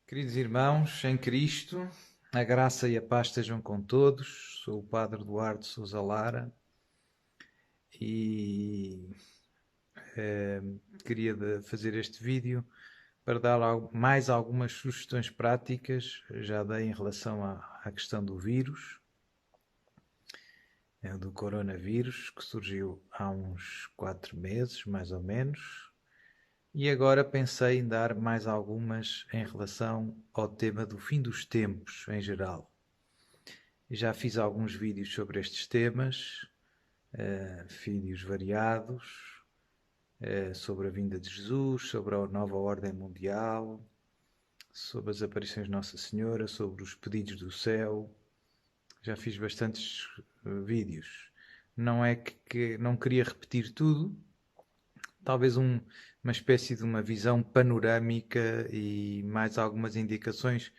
Queridos irmãos, em Cristo, a graça e a paz estejam com todos. Sou o Padre Duarte Sousa Lara e eh, queria fazer este vídeo para dar mais algumas sugestões práticas. Já dei em relação à questão do vírus, do coronavírus, que surgiu há uns 4 meses, mais ou menos. E agora pensei em dar mais algumas em relação ao tema do fim dos tempos em geral. Já fiz alguns vídeos sobre estes temas, vídeos variados, sobre a vinda de Jesus, sobre a nova ordem mundial, sobre as aparições de Nossa Senhora, sobre os pedidos do céu. Já fiz bastantes vídeos. Não é que não queria repetir tudo, talvez uma espécie de uma visão panorâmica e mais algumas indicações,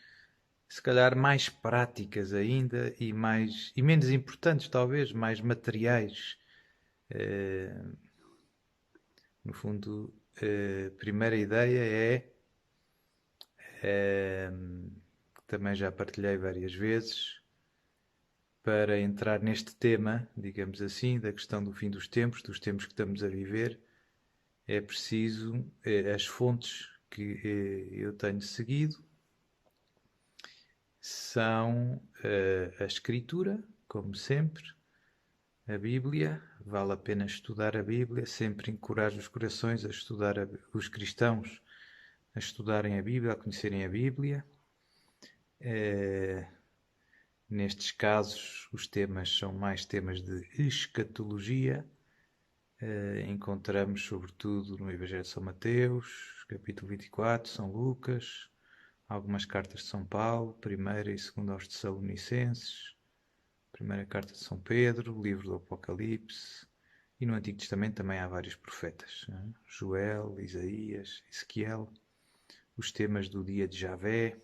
se calhar mais práticas ainda e menos importantes, talvez, mais materiais. No fundo, a primeira ideia que também já partilhei várias vezes, para entrar neste tema, digamos assim, da questão do fim dos tempos que estamos a viver, é preciso as fontes que eu tenho seguido são a Escritura, como sempre, a Bíblia. Vale a pena estudar a Bíblia, sempre encorajo os corações a estudar, os cristãos a estudarem a Bíblia, a conhecerem a Bíblia. Nestes casos, os temas são mais temas de escatologia. Encontramos, sobretudo, no Evangelho de São Mateus, capítulo 24, São Lucas, algumas cartas de São Paulo, primeira e segunda aos Tessalonicenses, primeira carta de São Pedro, livro do Apocalipse, e no Antigo Testamento também há vários profetas, né? Joel, Isaías, Ezequiel, os temas do dia de Javé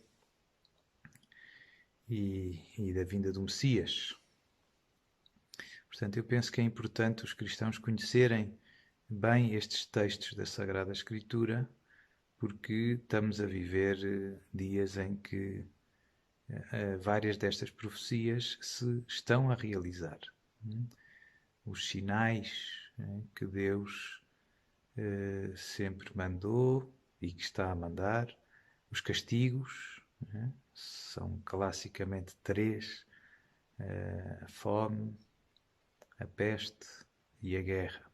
e da vinda do Messias. Portanto, eu penso que é importante os cristãos conhecerem bem estes textos da Sagrada Escritura, porque estamos a viver dias em que várias destas profecias se estão a realizar. Os sinais que Deus sempre mandou e que está a mandar, os castigos, são classicamente três: a fome, a peste e a guerra.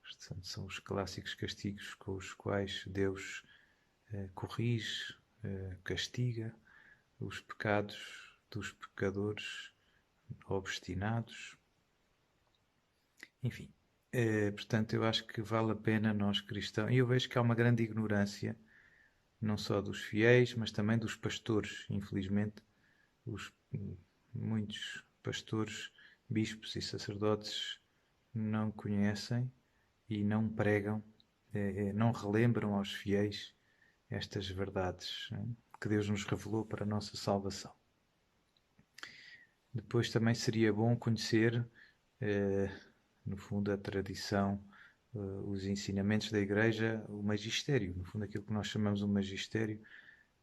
Portanto, são os clássicos castigos com os quais Deus corrige, castiga os pecados dos pecadores obstinados. Enfim, portanto, eu acho que vale a pena nós cristãos, e eu vejo que há uma grande ignorância, não só dos fiéis, mas também dos pastores. Infelizmente, os, muitos pastores, bispos e sacerdotes não conhecem e não pregam, não relembram aos fiéis estas verdades que Deus nos revelou para a nossa salvação. Depois também seria bom conhecer, no fundo, a tradição, os ensinamentos da Igreja, o magistério, no fundo aquilo que nós chamamos o magistério,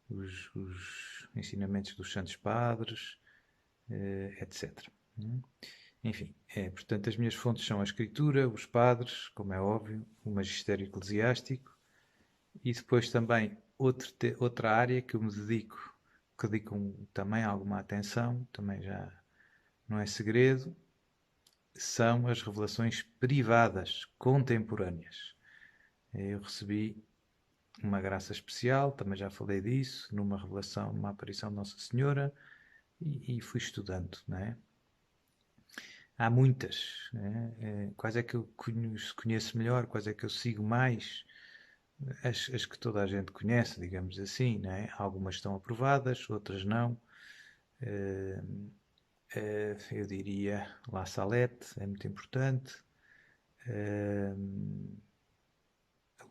os ensinamentos dos santos padres, etc. Enfim, portanto, as minhas fontes são a Escritura, os padres, como é óbvio, o magistério eclesiástico, e depois também outra área que eu me dedico, que dedico também alguma atenção, também já não é segredo, são as revelações privadas, contemporâneas. Eu recebi uma graça especial, também já falei disso, numa revelação, numa aparição de Nossa Senhora, e fui estudando, não é? Há muitas, né? Quais é que eu conheço melhor, quais é que eu sigo mais? As que toda a gente conhece, digamos assim, né? Algumas estão aprovadas, outras não. Eu diria La Salette, é muito importante.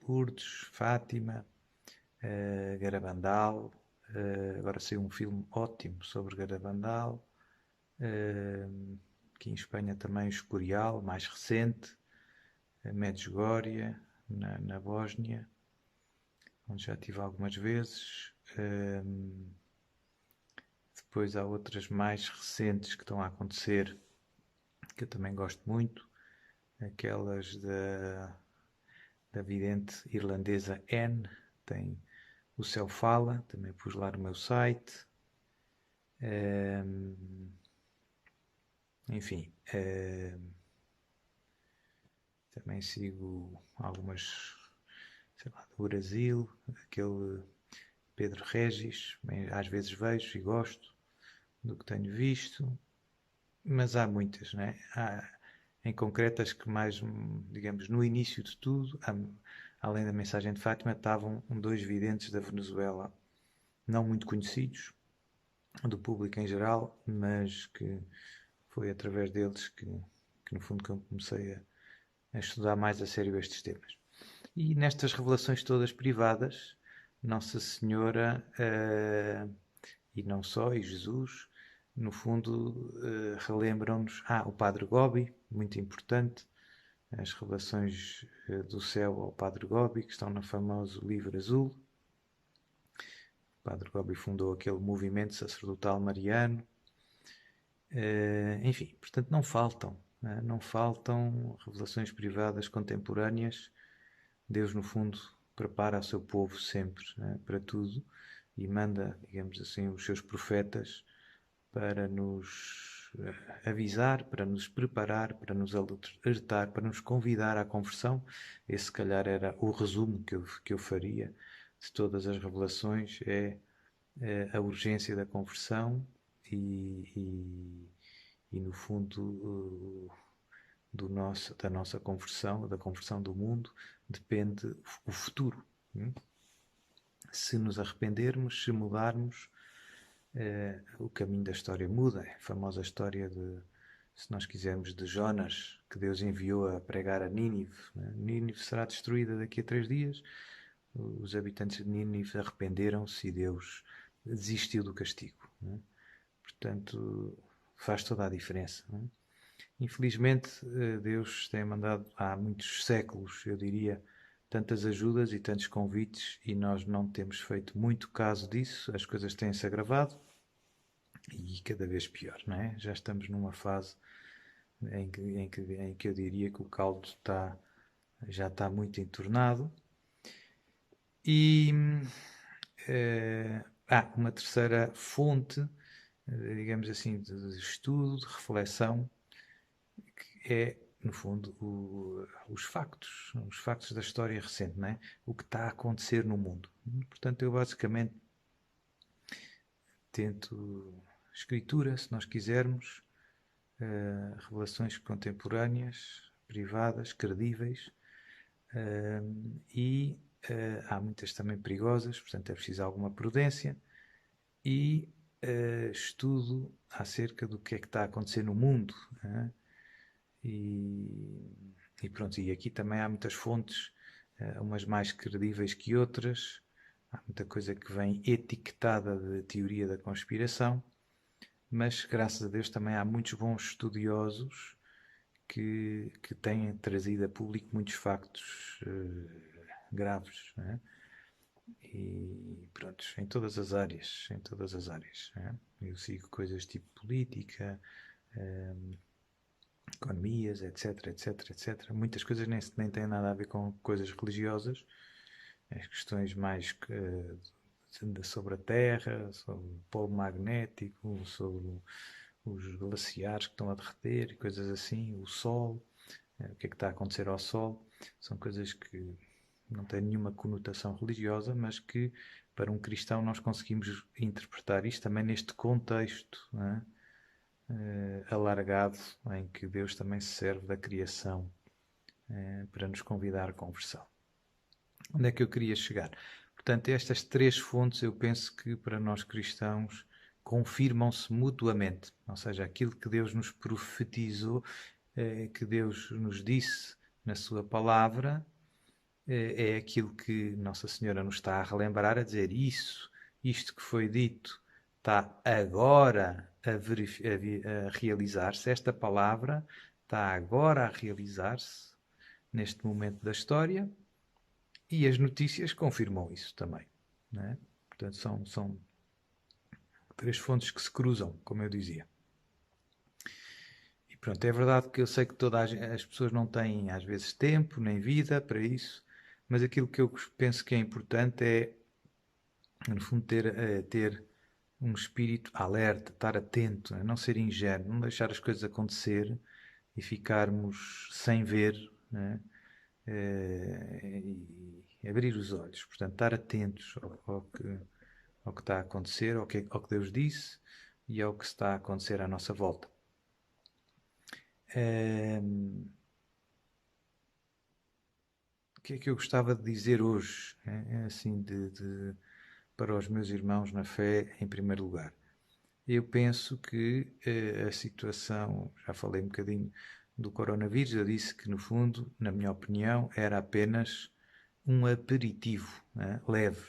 Lourdes, Fátima, Garabandal. Agora saiu um filme ótimo sobre Garabandal. Aqui em Espanha também o Escorial, mais recente. Medjugorje, na Bósnia, onde já estive algumas vezes. Depois há outras mais recentes que estão a acontecer, que eu também gosto muito. Aquelas da vidente irlandesa Anne, tem O Céu Fala, também pus lá no meu site. Enfim, também sigo algumas, sei lá, do Brasil, aquele Pedro Regis, às vezes vejo e gosto do que tenho visto, mas há muitas, né? Há, em concreto, as que mais, digamos, no início de tudo, além da mensagem de Fátima, estavam dois videntes da Venezuela, não muito conhecidos do público em geral, mas que foi através deles que no fundo, que eu comecei a estudar mais a sério estes temas. E nestas revelações todas privadas, Nossa Senhora, e não só, e Jesus, no fundo, relembram-nos, o Padre Gobi, muito importante, as revelações do céu ao Padre Gobi, que estão no famoso livro azul. O Padre Gobi fundou aquele movimento sacerdotal mariano. Enfim, portanto, não faltam revelações privadas contemporâneas. Deus, no fundo, prepara o seu povo sempre, né, para tudo, e manda, digamos assim, os seus profetas para nos avisar, para nos preparar, para nos alertar, para nos convidar à conversão. Esse, se calhar, era o resumo que eu faria de todas as revelações, é a urgência da conversão e no fundo, da nossa conversão, da conversão do mundo, depende o futuro. Se nos arrependermos, se mudarmos, o caminho da história muda. É a famosa história se nós quisermos, de Jonas, que Deus enviou a pregar a Nínive. Nínive será destruída daqui a 3 dias. Os habitantes de Nínive arrependeram-se e Deus desistiu do castigo. Portanto, faz toda a diferença. Infelizmente, Deus tem mandado há muitos séculos, eu diria, tantas ajudas e tantos convites, e nós não temos feito muito caso disso. As coisas têm-se agravado e cada vez pior, não é? Já estamos numa fase em que eu diria que o caldo já está muito entornado. E uma terceira fonte, digamos assim, de estudo, de reflexão, que é, no fundo, os factos da história recente, não é? O que está a acontecer no mundo. Portanto, eu basicamente tento escritura, se nós quisermos, revelações contemporâneas, privadas, credíveis, e há muitas também perigosas, portanto é preciso alguma prudência, e estudo acerca do que é que está a acontecer no mundo. E pronto, e aqui também há muitas fontes, umas mais credíveis que outras. Há muita coisa que vem etiquetada de teoria da conspiração, mas graças a Deus também há muitos bons estudiosos que têm trazido a público muitos factos graves, né? E pronto, em todas as áreas, né? Eu sigo coisas tipo política, economias, etc, etc, etc. Muitas coisas nem têm nada a ver com coisas religiosas, as questões mais sobre a Terra, sobre o polo magnético, sobre os glaciares que estão a derreter, coisas assim, o Sol, o que é que está a acontecer ao Sol, são coisas que não têm nenhuma conotação religiosa, mas que para um cristão nós conseguimos interpretar isto também neste contexto, não é? Alargado, em que Deus também se serve da criação para nos convidar à conversão. Onde é que eu queria chegar? Portanto, estas 3 fontes eu penso que para nós cristãos confirmam-se mutuamente, ou seja, aquilo que Deus nos profetizou, que Deus nos disse na sua palavra, é aquilo que Nossa Senhora nos está a relembrar, a dizer isto que foi dito está agora a realizar-se, esta palavra está agora a realizar-se neste momento da história, e as notícias confirmam isso também, não é? Portanto, são três fontes que se cruzam, como eu dizia. E pronto, é verdade que eu sei que todas as pessoas não têm, às vezes, tempo nem vida para isso, mas aquilo que eu penso que é importante é, no fundo, ter um espírito alerta, estar atento, não ser ingênuo, não deixar as coisas acontecer e ficarmos sem ver, né? E abrir os olhos. Portanto, estar atentos ao que está a acontecer, ao que Deus disse e ao que está a acontecer à nossa volta. O que é que eu gostava de dizer hoje, assim, para os meus irmãos na fé, em primeiro lugar? Eu penso que a situação, já falei um bocadinho do coronavírus, eu disse que, no fundo, na minha opinião, era apenas um aperitivo, leve,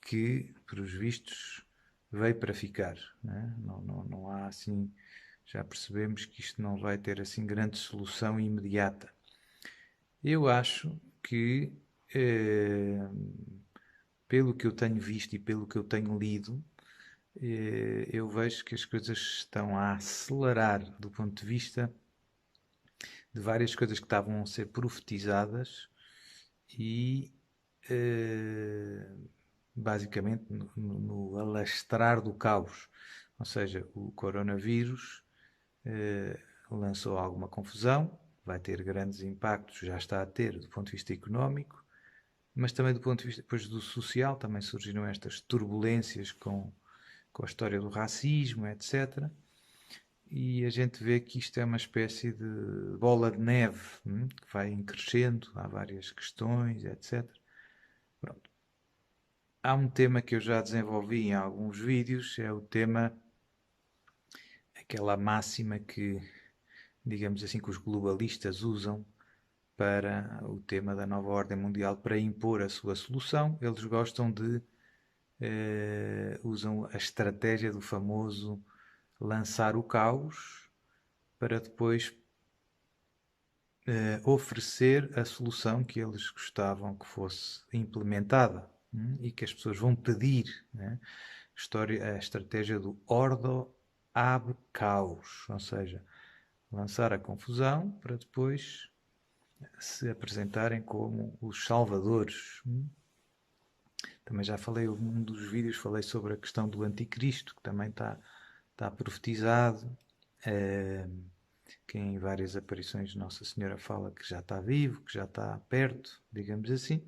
que, pelos vistos, veio para ficar. Não há assim, já percebemos que isto não vai ter assim grande solução imediata. Eu acho que, pelo que eu tenho visto e pelo que eu tenho lido, eu vejo que as coisas estão a acelerar do ponto de vista de várias coisas que estavam a ser profetizadas e basicamente no alastrar do caos. Ou seja, o coronavírus lançou alguma confusão, vai ter grandes impactos, já está a ter do ponto de vista económico, mas também do ponto de vista depois do social, também surgiram estas turbulências com a história do racismo, etc. E a gente vê que isto é uma espécie de bola de neve, que vai crescendo, há várias questões, etc. Pronto. Há um tema que eu já desenvolvi em alguns vídeos, é o tema, aquela máxima que, digamos assim, que os globalistas usam para o tema da nova ordem mundial para impor a sua solução. Eles gostam de usam a estratégia do famoso lançar o caos para depois oferecer a solução que eles gostavam que fosse implementada, e que as pessoas vão pedir, né? A estratégia do ordo ab caos, ou seja, lançar a confusão para depois se apresentarem como os salvadores. Também já falei, num dos vídeos, falei sobre a questão do anticristo, que também está profetizado, que em várias aparições Nossa Senhora fala que já está vivo, que já está perto, digamos assim.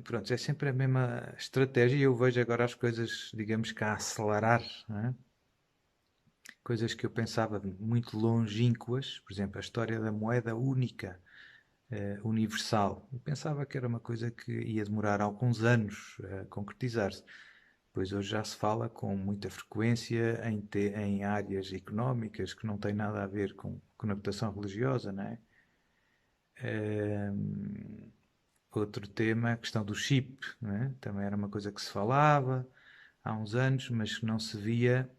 Pronto, é sempre a mesma estratégia e eu vejo agora as coisas, digamos que a acelerar, não é? Coisas que eu pensava muito longínquas, por exemplo, a história da moeda única, universal. Eu pensava que era uma coisa que ia demorar alguns anos a concretizar-se. Pois hoje já se fala com muita frequência em áreas económicas que não têm nada a ver com conotação religiosa, não é? Outro tema, a questão do chip, não é? Também era uma coisa que se falava há uns anos, mas que não se via,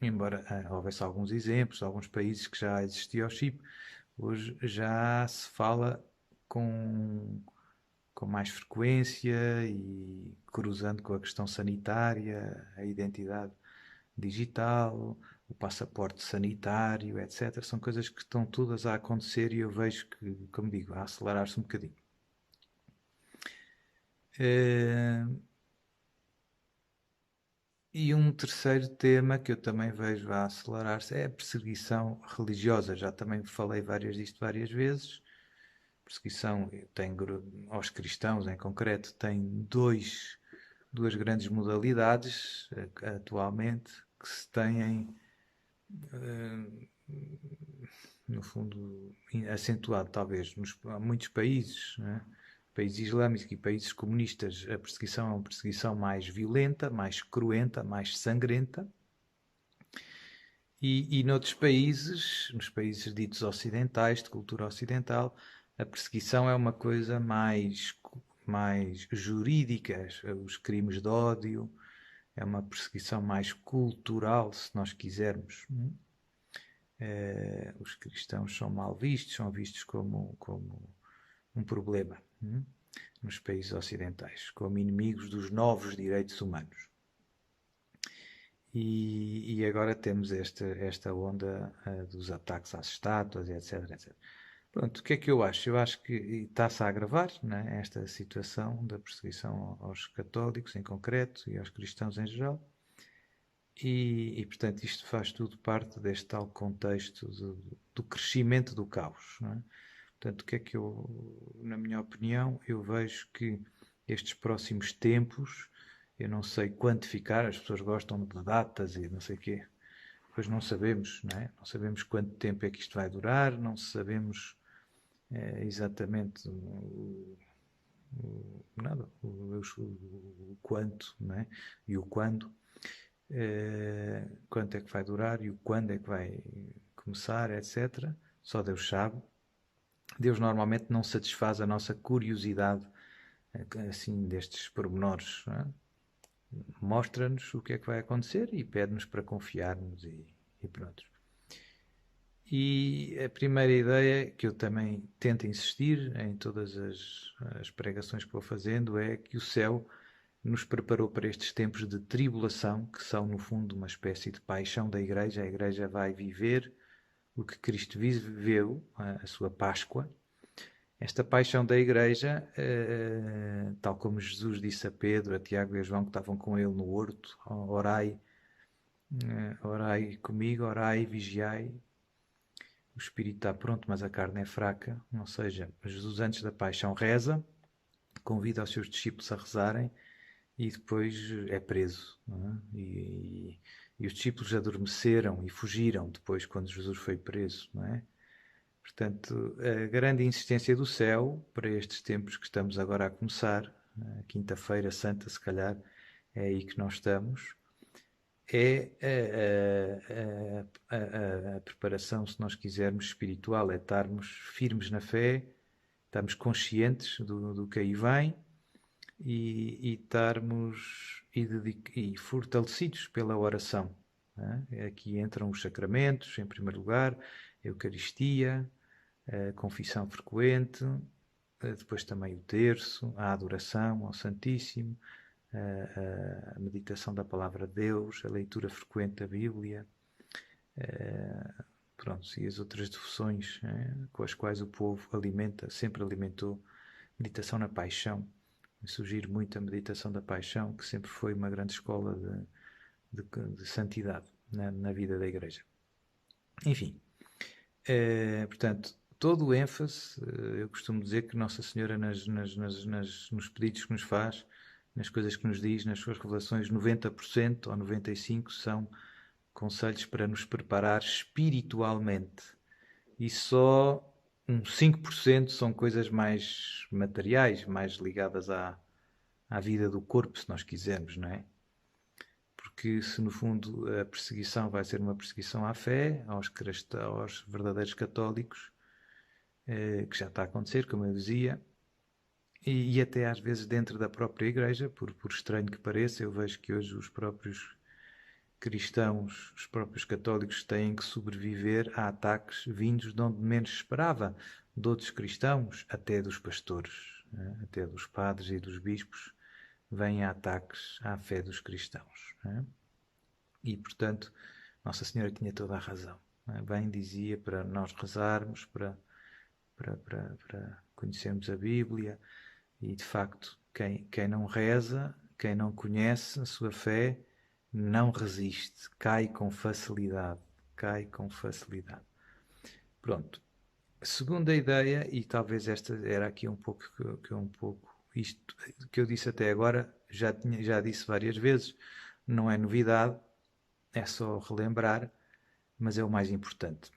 embora houvesse alguns exemplos, alguns países que já existia o chip, hoje já se fala com mais frequência e cruzando com a questão sanitária, a identidade digital, o passaporte sanitário, etc. São coisas que estão todas a acontecer e eu vejo que, como digo, a acelerar-se um bocadinho. E um terceiro tema que eu também vejo a acelerar-se é a perseguição religiosa. Já também falei disto várias vezes. Perseguição aos cristãos, em concreto, tem duas grandes modalidades atualmente que se têm, no fundo, acentuado talvez nos muitos países, né? Países islâmicos e países comunistas. A perseguição é uma perseguição mais violenta, mais cruenta, mais sangrenta. E noutros países, nos países ditos ocidentais, de cultura ocidental, a perseguição é uma coisa mais jurídica. Os crimes de ódio é uma perseguição mais cultural, se nós quisermos. Os cristãos são mal vistos, são vistos como um problema. nos países ocidentais, como inimigos dos novos direitos humanos. E agora temos esta onda dos ataques às estátuas, etc, etc. Pronto, o que é que eu acho? Eu acho que está-se a agravar, né, esta situação da perseguição aos católicos em concreto e aos cristãos em geral. Portanto, isto faz tudo parte deste tal contexto do crescimento do caos. Não é? Portanto, o que é que na minha opinião, eu vejo que estes próximos tempos, eu não sei quantificar, as pessoas gostam de datas e não sei o quê, pois não sabemos, não é? Não sabemos quanto tempo é que isto vai durar, não sabemos exatamente nada, o quanto, não é? E o quando. Quanto é que vai durar e o quando é que vai começar, etc. Só Deus sabe. Deus normalmente não satisfaz a nossa curiosidade assim destes pormenores. É? Mostra-nos o que é que vai acontecer e pede-nos para confiarmos e pronto. E a primeira ideia que eu também tento insistir em todas as pregações que vou fazendo é que o céu nos preparou para estes tempos de tribulação, que são, no fundo, uma espécie de paixão da Igreja. A Igreja vai viver o que Cristo viveu, a sua Páscoa. Esta paixão da Igreja, tal como Jesus disse a Pedro, a Tiago e a João, que estavam com ele no horto, orai, orai comigo, orai, vigiai. O espírito está pronto, mas a carne é fraca. Ou seja, Jesus antes da paixão reza, convida os seus discípulos a rezarem, e depois é preso. É? E os discípulos adormeceram e fugiram depois quando Jesus foi preso. Não é? Portanto, a grande insistência do céu para estes tempos que estamos agora a começar, a quinta-feira santa se calhar, é aí que nós estamos, é a preparação, se nós quisermos, espiritual, é estarmos firmes na fé, estarmos conscientes do que aí vem, e estarmos e fortalecidos pela oração. É? Aqui entram os sacramentos, em primeiro lugar, a Eucaristia, a confissão frequente, depois também o terço, a adoração ao Santíssimo, a meditação da Palavra de Deus, a leitura frequente da Bíblia, pronto, e as outras devoções com as quais o povo sempre alimentou. Meditação na paixão. Sugiro muito a meditação da paixão, que sempre foi uma grande escola de santidade na vida da Igreja. Enfim, portanto, todo o ênfase, eu costumo dizer que Nossa Senhora nos pedidos que nos faz, nas coisas que nos diz, nas suas revelações, 90% ou 95% são conselhos para nos preparar espiritualmente. E só uns 5% são coisas mais materiais, mais ligadas à vida do corpo, se nós quisermos, não é? Porque se no fundo a perseguição vai ser uma perseguição à fé, aos verdadeiros católicos, que já está a acontecer, como eu dizia, e até às vezes dentro da própria Igreja, por estranho que pareça, eu vejo que hoje os próprios cristãos, os próprios católicos têm que sobreviver a ataques vindos de onde menos esperava, de outros cristãos, até dos pastores, até dos padres e dos bispos, vêm ataques à fé dos cristãos. E, portanto, Nossa Senhora tinha toda a razão. Bem dizia para nós rezarmos, para conhecermos a Bíblia, e de facto, quem não reza, quem não conhece a sua fé, não resiste, cai com facilidade. Pronto. Segunda ideia, e talvez esta era aqui um pouco isto que eu disse até agora, já disse várias vezes, não é novidade, é só relembrar, mas é o mais importante.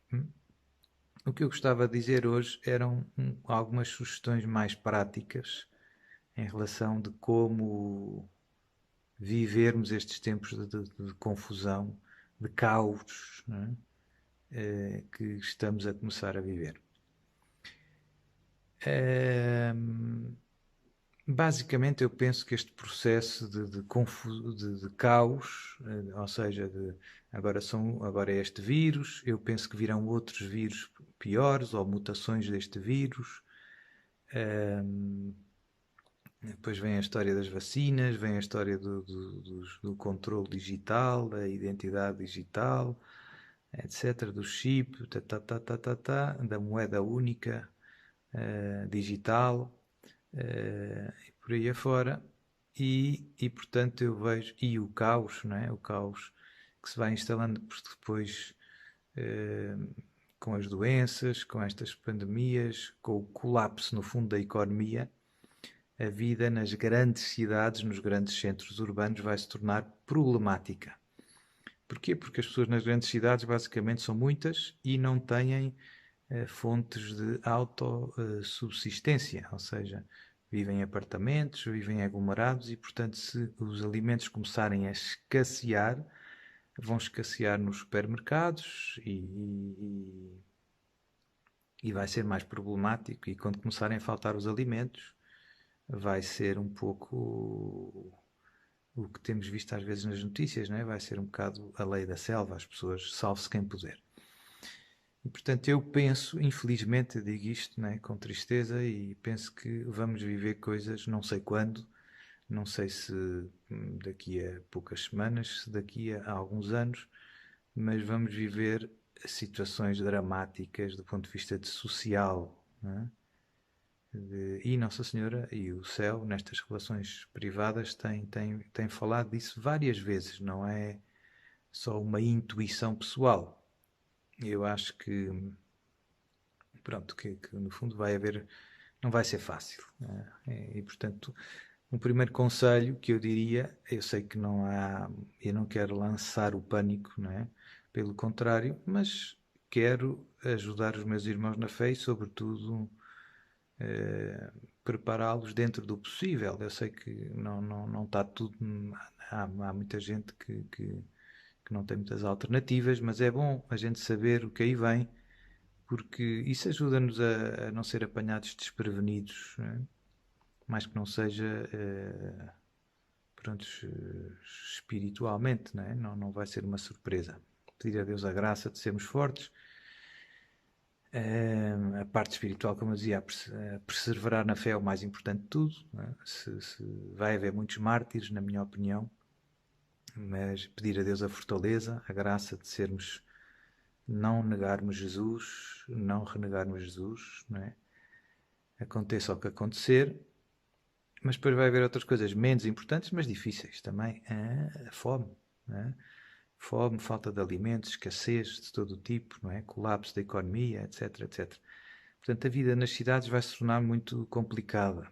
O que eu gostava de dizer hoje eram algumas sugestões mais práticas em relação de como vivermos estes tempos de confusão, de caos, que estamos a começar a viver. Basicamente, eu penso que este processo de caos, ou seja, agora é este vírus, eu penso que virão outros vírus piores ou mutações deste vírus. Depois vem a história das vacinas, vem a história do controle digital, da identidade digital, etc., do chip, da moeda única digital, e por aí afora. Portanto eu vejo, e o caos, não é? O caos que se vai instalando depois com as doenças, com estas pandemias, com o colapso no fundo da economia, a vida nas grandes cidades, nos grandes centros urbanos vai se tornar problemática. Porquê? Porque as pessoas nas grandes cidades basicamente são muitas e não têm fontes de autossubsistência, ou seja, vivem em apartamentos, vivem em aglomerados e, portanto, se os alimentos começarem a escassear, vão escassear nos supermercados e vai ser mais problemático. E quando começarem a faltar os alimentos, vai ser um pouco o que temos visto às vezes nas notícias, não é? Vai ser um bocado a lei da selva, as pessoas salve-se quem puder. E portanto eu penso, infelizmente eu digo isto, né, com tristeza, e penso que vamos viver coisas, não sei quando, não sei se daqui a poucas semanas, se daqui a alguns anos, mas vamos viver situações dramáticas do ponto de vista de social, né? E Nossa Senhora e o céu, nestas relações privadas, tem falado disso várias vezes, não é só uma intuição pessoal. Eu acho que, pronto, que no fundo vai haver, não vai ser fácil, né? Portanto, um primeiro conselho que eu diria, eu sei que não há, eu não quero lançar o pânico, não é? Pelo contrário, mas quero ajudar os meus irmãos na fé e, sobretudo, prepará-los dentro do possível. Eu sei que não está tudo. Há muita gente que não tem muitas alternativas, mas é bom a gente saber o que aí vem, porque isso ajuda-nos a não ser apanhados desprevenidos, não é? Mais que não seja pronto, espiritualmente, não é? Não vai ser uma surpresa. Pedir a Deus a graça de sermos fortes. A parte espiritual, como eu dizia, a perseverar na fé é o mais importante de tudo. É? Se vai haver muitos mártires, na minha opinião, mas pedir a Deus a fortaleza, a graça de sermos, não negarmos Jesus, não renegarmos Jesus, não é? Aconteça o que acontecer, mas depois vai haver outras coisas menos importantes, mas difíceis também. A fome, não é? Fome, falta de alimentos, escassez de todo o tipo, não é? Colapso da economia, etc, etc. Portanto, a vida nas cidades vai se tornar muito complicada.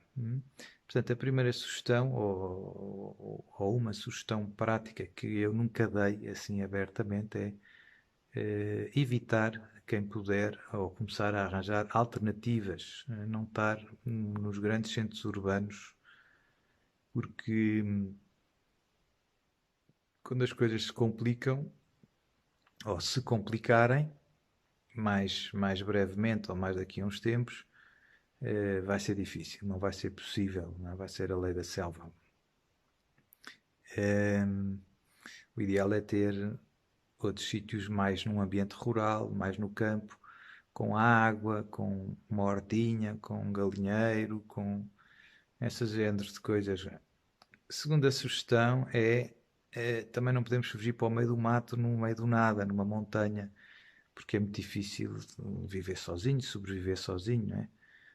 Portanto, a primeira sugestão, ou uma sugestão prática que eu nunca dei assim abertamente, é evitar, quem puder, ou começar a arranjar alternativas, não estar nos grandes centros urbanos, porque quando as coisas se complicam, ou se complicarem, mais brevemente ou mais daqui a uns tempos, vai ser difícil, não vai ser possível, não vai ser a lei da selva. O ideal é ter outros sítios mais num ambiente rural, mais no campo, com água, com uma hortinha, com um galinheiro, com essas géneros de coisas. Segunda sugestão também não podemos fugir para o meio do mato, no meio do nada, numa montanha, porque é muito difícil viver sozinho, sobreviver sozinho, não é?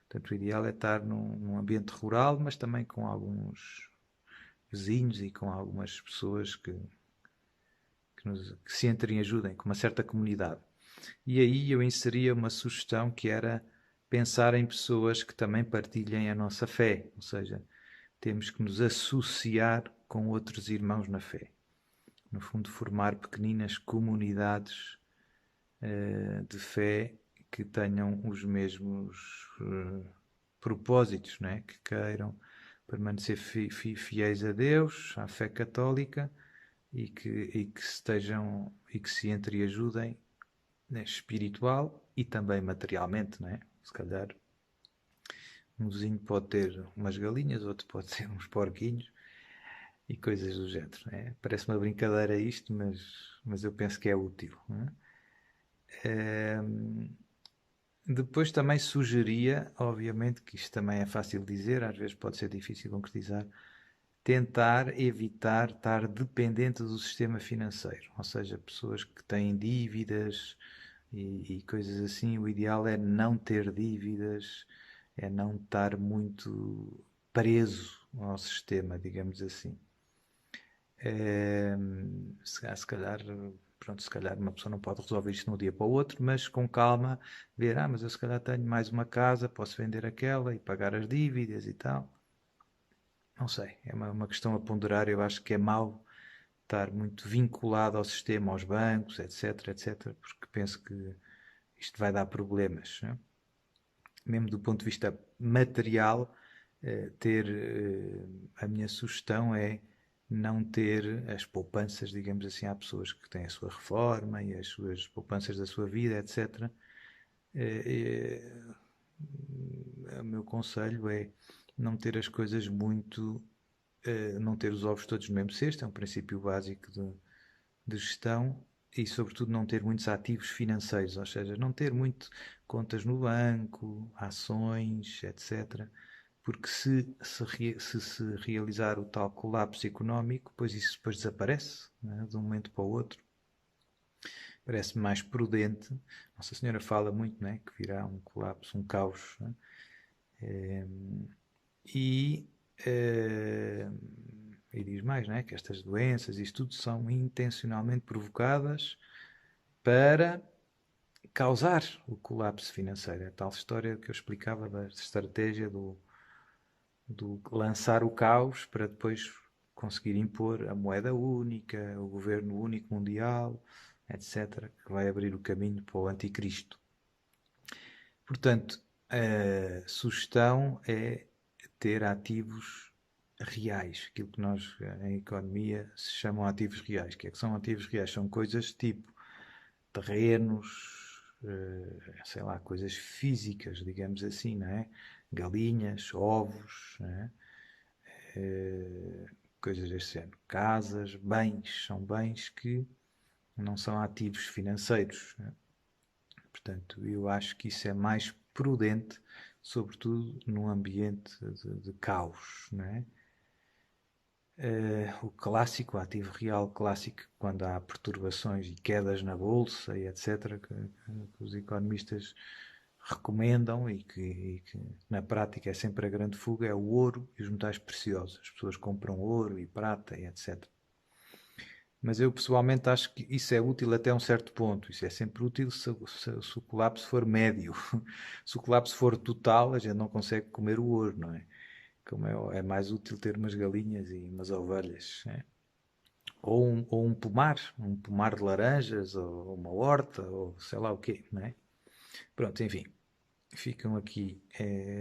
Portanto, o ideal é estar num ambiente rural, mas também com alguns vizinhos e com algumas pessoas que se entreajudem, com uma certa comunidade. E aí eu inseria uma sugestão que era pensar em pessoas que também partilhem a nossa fé, ou seja, temos que nos associar com outros irmãos na fé. No fundo, formar pequeninas comunidades de fé que tenham os mesmos propósitos, né? Que queiram permanecer fiéis a Deus, à fé católica e que se entreajudem, né, espiritual e também materialmente, né? Se calhar um vizinho pode ter umas galinhas, outro pode ter uns porquinhos e coisas do género. Né? Parece uma brincadeira isto, mas eu penso que é útil. Né? Depois também sugeria, obviamente, que isto também é fácil de dizer, às vezes pode ser difícil concretizar, tentar evitar estar dependente do sistema financeiro. Ou seja, pessoas que têm dívidas e coisas assim, o ideal é não ter dívidas, é não estar muito preso ao sistema, digamos assim. Se calhar, pronto, se calhar uma pessoa não pode resolver isto de um dia para o outro, mas com calma ver, mas eu se calhar tenho mais uma casa, posso vender aquela e pagar as dívidas e tal. Não sei, é uma questão a ponderar. Eu acho que é mau estar muito vinculado ao sistema, aos bancos, etc, etc, porque penso que isto vai dar problemas, né? Mesmo do ponto de vista material, a minha sugestão é não ter as poupanças, digamos assim, há pessoas que têm a sua reforma e as suas poupanças da sua vida, etc. O meu conselho é não ter as coisas muito, não ter os ovos todos no mesmo cesto, é um princípio básico de gestão, e sobretudo não ter muitos ativos financeiros, ou seja, não ter muito contas no banco, ações, etc. Porque se realizar o tal colapso económico, pois isso depois desaparece, né, de um momento para o outro. Parece-me mais prudente. Nossa Senhora fala muito, né, que virá um colapso, um caos, né? E, eh, e diz mais, né, que estas doenças, isto tudo são intencionalmente provocadas para causar o colapso financeiro. É a tal história que eu explicava da estratégia do lançar o caos para depois conseguir impor a moeda única, o governo único mundial, etc., que vai abrir o caminho para o anticristo. Portanto, a sugestão é ter ativos reais, aquilo que nós em economia se chamam ativos reais. O que é que são ativos reais? São coisas tipo terrenos, sei lá, coisas físicas, digamos assim, não é? Galinhas, ovos, não é? Coisas deste género. Casas, bens, são bens que não são ativos financeiros, não é? Portanto, eu acho que isso é mais prudente, sobretudo num ambiente de caos, não é? O clássico, o ativo real clássico, quando há perturbações e quedas na bolsa e etc., que os economistas recomendam e que na prática é sempre a grande fuga, é o ouro e os metais preciosos. As pessoas compram ouro e prata e etc. Mas eu pessoalmente acho que isso é útil até um certo ponto. Isso é sempre útil se o colapso for médio. Se o colapso for total, a gente não consegue comer o ouro, não é? Como é mais útil ter umas galinhas e umas ovelhas, né? Ou um pomar de laranjas, ou uma horta, ou sei lá o quê, não é? Pronto, enfim, ficam aqui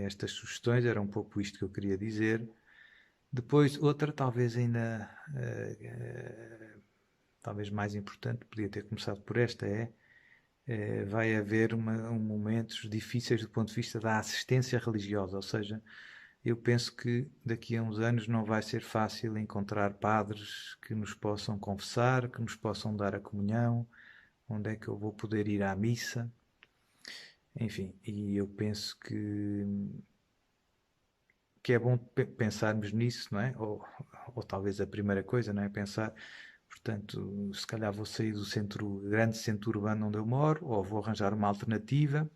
estas sugestões, era um pouco isto que eu queria dizer. Depois, outra, talvez ainda, talvez mais importante, podia ter começado por esta, vai haver momentos difíceis do ponto de vista da assistência religiosa, ou seja, eu penso que daqui a uns anos não vai ser fácil encontrar padres que nos possam confessar, que nos possam dar a comunhão, onde é que eu vou poder ir à missa, enfim, e eu penso que é bom pensarmos nisso, não é? Ou talvez a primeira coisa, não é? Pensar, portanto, se calhar vou sair do grande centro urbano onde eu moro, ou vou arranjar uma alternativa,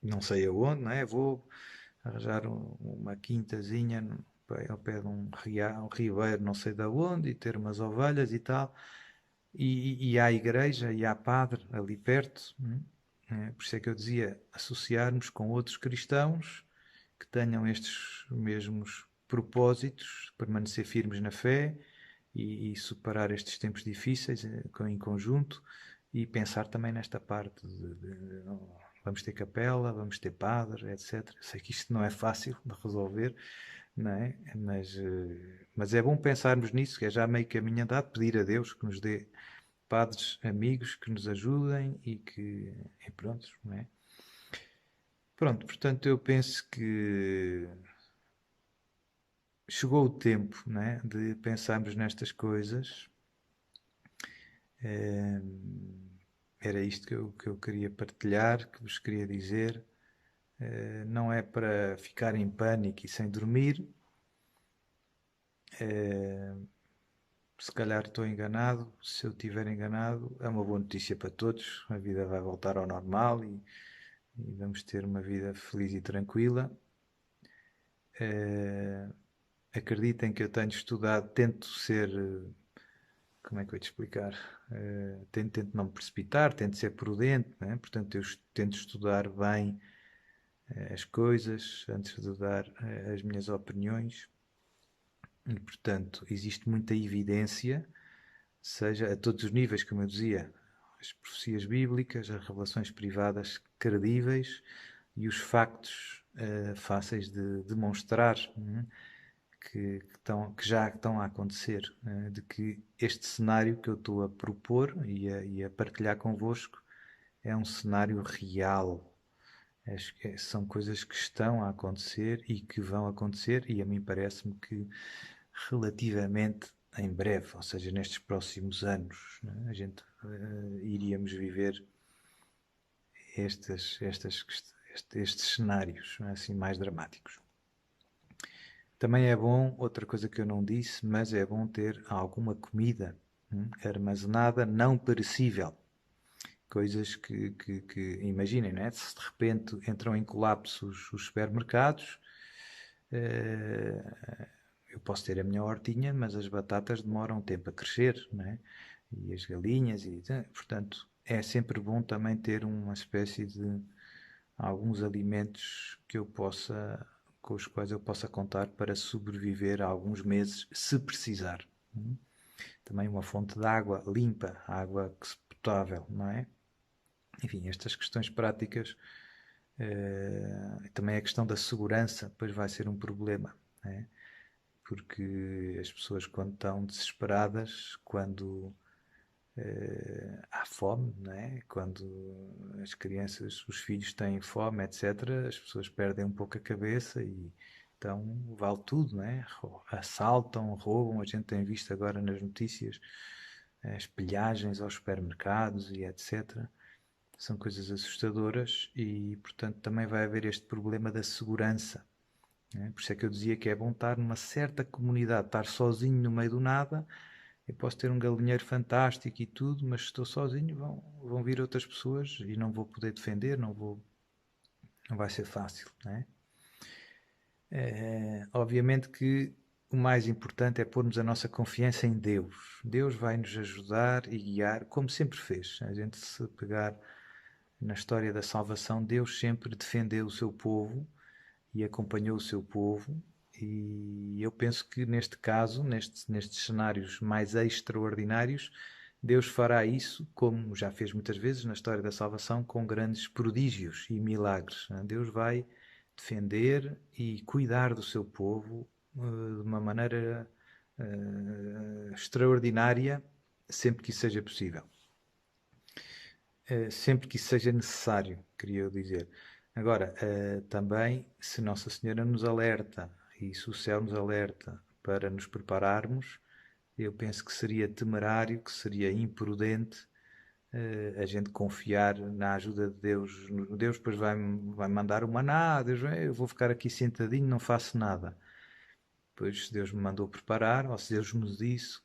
não sei aonde, não é? Vou arranjar uma quintazinha ao pé de um ribeiro, não sei de onde, e ter umas ovelhas e tal. E há igreja e há padre ali perto. Por isso é que eu dizia associarmos com outros cristãos que tenham estes mesmos propósitos, permanecer firmes na fé e superar estes tempos difíceis em conjunto e pensar também nesta parte vamos ter capela, vamos ter padre, etc. Sei que isto não é fácil de resolver, não é? Mas é bom pensarmos nisso, que é já meio caminho andado, pedir a Deus que nos dê padres amigos que nos ajudem e pronto, não é? Pronto, portanto eu penso que chegou o tempo, não é, de pensarmos nestas coisas era isto que eu queria partilhar, que vos queria dizer. Não é para ficar em pânico e sem dormir. Se calhar estou enganado. Se eu estiver enganado, é uma boa notícia para todos. A vida vai voltar ao normal e vamos ter uma vida feliz e tranquila. Acreditem que eu tenho estudado, tento ser. Como é que eu ia te explicar? Tento não me precipitar, tento ser prudente, né? Portanto, eu tento estudar bem as coisas antes de dar as minhas opiniões. E, portanto, existe muita evidência, seja a todos os níveis, como eu dizia, as profecias bíblicas, as revelações privadas credíveis e os factos fáceis de demonstrar, né? Que já estão a acontecer, de que este cenário que eu estou a propor e a partilhar convosco é um cenário real. São coisas que estão a acontecer e que vão acontecer, e a mim parece-me que relativamente em breve, ou seja, nestes próximos anos, né, a gente iríamos viver estes cenários, né, assim mais dramáticos. Também é bom, outra coisa que eu não disse, mas é bom ter alguma comida armazenada, não perecível. Coisas que imaginem, né? Se de repente entram em colapso os supermercados, eu posso ter a minha hortinha, mas as batatas demoram tempo a crescer, né? E as galinhas, portanto, é sempre bom também ter uma espécie de alguns alimentos com os quais eu possa contar para sobreviver a alguns meses, se precisar. Também uma fonte de água limpa, água potável, não é? Enfim, estas questões práticas, também a questão da segurança, depois vai ser um problema, não é? Porque as pessoas, quando estão desesperadas, quando há fome, não é? Quando as crianças, os filhos têm fome, etc., as pessoas perdem um pouco a cabeça e então vale tudo, não é? Assaltam, roubam, a gente tem visto agora nas notícias as pilhagens aos supermercados e etc. São coisas assustadoras e, portanto, também vai haver este problema da segurança. Né? Por isso é que eu dizia que é bom estar numa certa comunidade, estar sozinho no meio do nada. Eu posso ter um galinheiro fantástico e tudo, mas se estou sozinho vão vir outras pessoas e não vou poder defender, não vai ser fácil. Né? Obviamente que o mais importante é pormos a nossa confiança em Deus. Deus vai nos ajudar e guiar, como sempre fez. A gente se pegar na história da salvação, Deus sempre defendeu o seu povo e acompanhou o seu povo. E eu penso que neste caso, nestes cenários mais extraordinários, Deus fará isso, como já fez muitas vezes na história da salvação, com grandes prodígios e milagres. Deus vai defender e cuidar do seu povo de uma maneira extraordinária, sempre que isso seja possível. Sempre que isso seja necessário, queria eu dizer. Agora, também, se Nossa Senhora nos alerta e se o céu nos alerta para nos prepararmos, eu penso que seria temerário, que seria imprudente a gente confiar na ajuda de Deus. Deus depois vai mandar o maná, Deus, eu vou ficar aqui sentadinho, não faço nada. Pois, se Deus me mandou preparar, ou se Deus nos disse,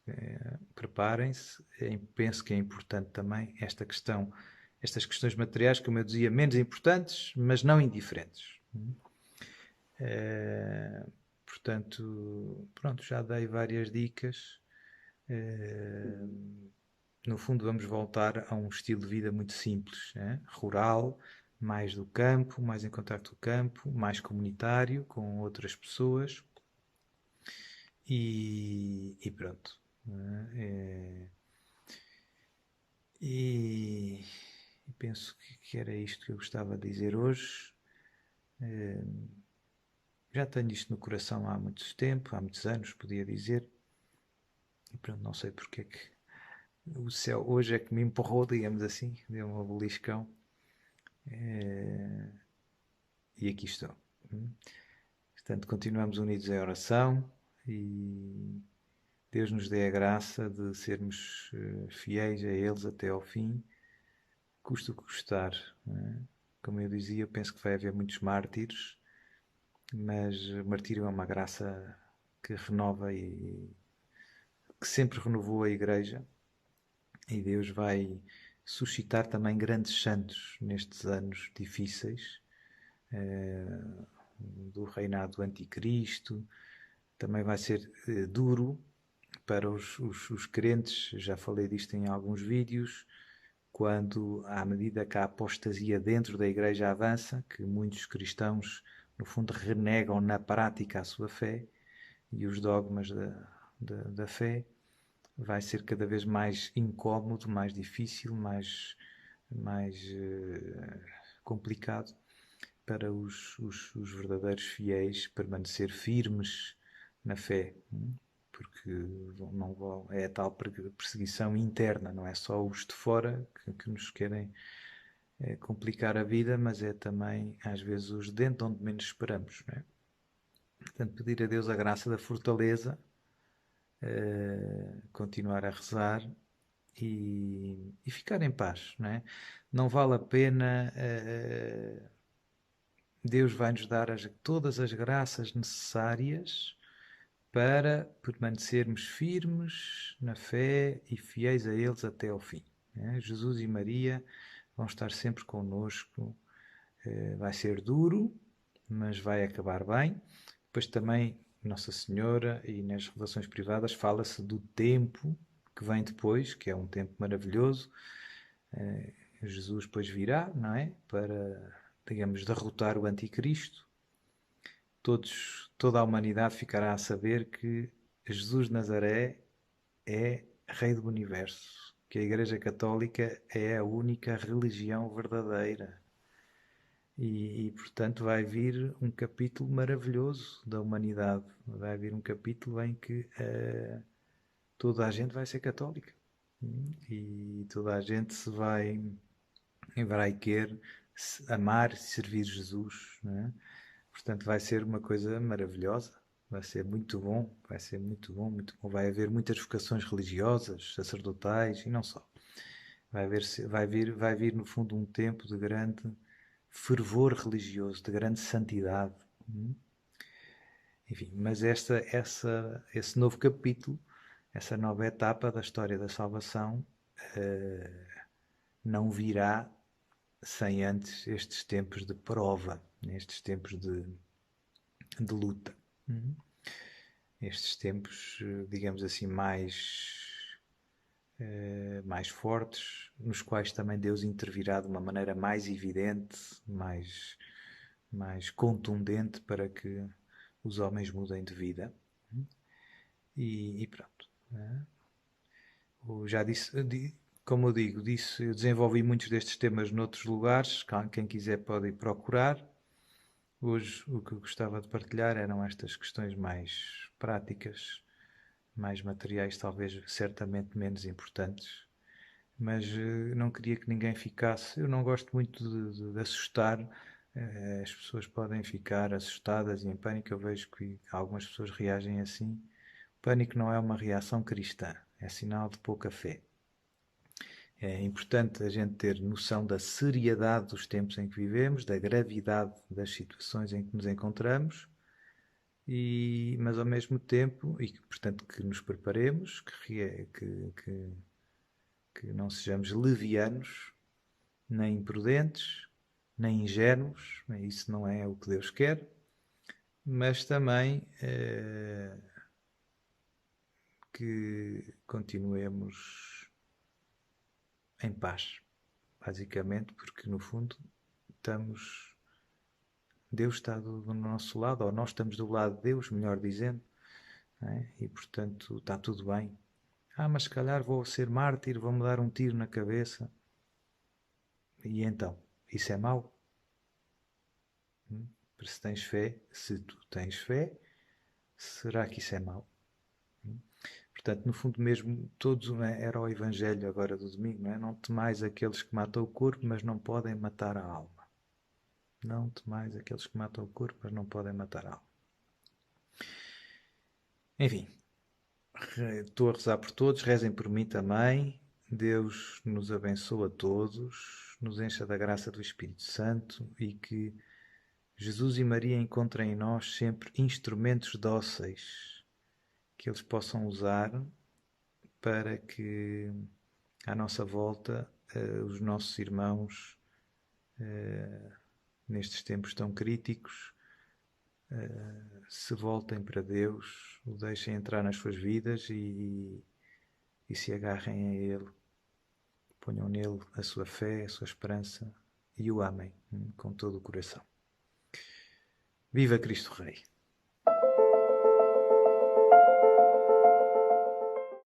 preparem-se. Penso que é importante também estas questões materiais, como eu dizia, menos importantes, mas não indiferentes. Portanto, pronto, já dei várias dicas. No fundo, vamos voltar a um estilo de vida muito simples, rural, mais do campo, mais em contacto com o campo, mais comunitário, com outras pessoas. E pronto. E penso que era isto que eu gostava de dizer hoje. Já tenho isto no coração há muito tempo, há muitos anos, podia dizer. E pronto, não sei porque é que o céu hoje é que me empurrou, digamos assim, deu um beliscão. E aqui estou. Portanto, continuamos unidos em oração e Deus nos dê a graça de sermos fiéis a eles até ao fim, custa o que custar, não é? Como eu dizia, eu penso que vai haver muitos mártires, mas o martírio é uma graça que renova e que sempre renovou a Igreja, e Deus vai suscitar também grandes santos nestes anos difíceis, do reinado do Anticristo. Também vai ser duro para os crentes, já falei disto em alguns vídeos, quando, à medida que a apostasia dentro da Igreja avança, que muitos cristãos, no fundo, renegam na prática a sua fé e os dogmas da fé, vai ser cada vez mais incómodo, mais difícil, mais complicado para os verdadeiros fiéis permanecer firmes na fé, porque não vão, é a tal perseguição interna, não é só os de fora que nos querem complicar a vida, mas é também às vezes os de dentro onde menos esperamos, não é? Portanto, pedir a Deus a graça da fortaleza, continuar a rezar e ficar em paz, não é? Não vale a pena. Deus vai nos dar todas as graças necessárias para permanecermos firmes na fé e fiéis a eles até ao fim, né? Jesus e Maria vão estar sempre connosco. Vai ser duro, mas vai acabar bem. Depois também Nossa Senhora, e nas revelações privadas fala-se do tempo que vem depois, que é um tempo maravilhoso. Jesus depois virá, não é? Para, digamos, derrotar o Anticristo. Toda a humanidade ficará a saber que Jesus de Nazaré é Rei do Universo, que a Igreja Católica é a única religião verdadeira. Portanto, vai vir um capítulo maravilhoso da humanidade. Vai vir um capítulo em que toda a gente vai ser católica. E toda a gente vai querer amar e servir Jesus, não é? Portanto, vai ser uma coisa maravilhosa. Vai ser muito bom. Vai ser muito bom, muito bom. Vai haver muitas vocações religiosas, sacerdotais e não só. Vai vir no fundo um tempo de grande fervor religioso, de grande santidade. Enfim, mas esse novo capítulo, essa nova etapa da história da salvação, não virá sem antes estes tempos de prova, estes tempos de luta. Estes tempos, digamos assim, mais fortes, nos quais também Deus intervirá de uma maneira mais evidente, mais contundente para que os homens mudem de vida. E pronto. Eu já disse, como eu digo, eu desenvolvi muitos destes temas noutros lugares. Quem quiser pode ir procurar. Hoje o que eu gostava de partilhar eram estas questões mais práticas, mais materiais, talvez certamente menos importantes, mas não queria que ninguém ficasse. Eu não gosto muito de assustar. As pessoas podem ficar assustadas e em pânico. Eu vejo que algumas pessoas reagem assim. Pânico não é uma reação cristã, é sinal de pouca fé. É importante a gente ter noção da seriedade dos tempos em que vivemos, da gravidade das situações em que nos encontramos, mas ao mesmo tempo, e portanto que nos preparemos, que não sejamos levianos, nem imprudentes, nem ingênuos. Isso não é o que Deus quer, mas também que continuemos em paz, basicamente, porque no fundo Deus está do nosso lado, ou nós estamos do lado de Deus, melhor dizendo, é? E portanto está tudo bem. Mas se calhar vou ser mártir, vou-me dar um tiro na cabeça. E então, isso é mau? Se tu tens fé, será que isso é mau? Portanto, no fundo mesmo, todos, era o Evangelho agora do domingo, não é? Não temais aqueles que matam o corpo, mas não podem matar a alma. Não temais aqueles que matam o corpo, mas não podem matar a alma. Enfim, estou a rezar por todos, rezem por mim também. Deus nos abençoe a todos, nos encha da graça do Espírito Santo e que Jesus e Maria encontrem em nós sempre instrumentos dóceis que eles possam usar para que à nossa volta os nossos irmãos, nestes tempos tão críticos, se voltem para Deus, o deixem entrar nas suas vidas e se agarrem a Ele, ponham nele a sua fé, a sua esperança e o amem com todo o coração. Viva Cristo Rei!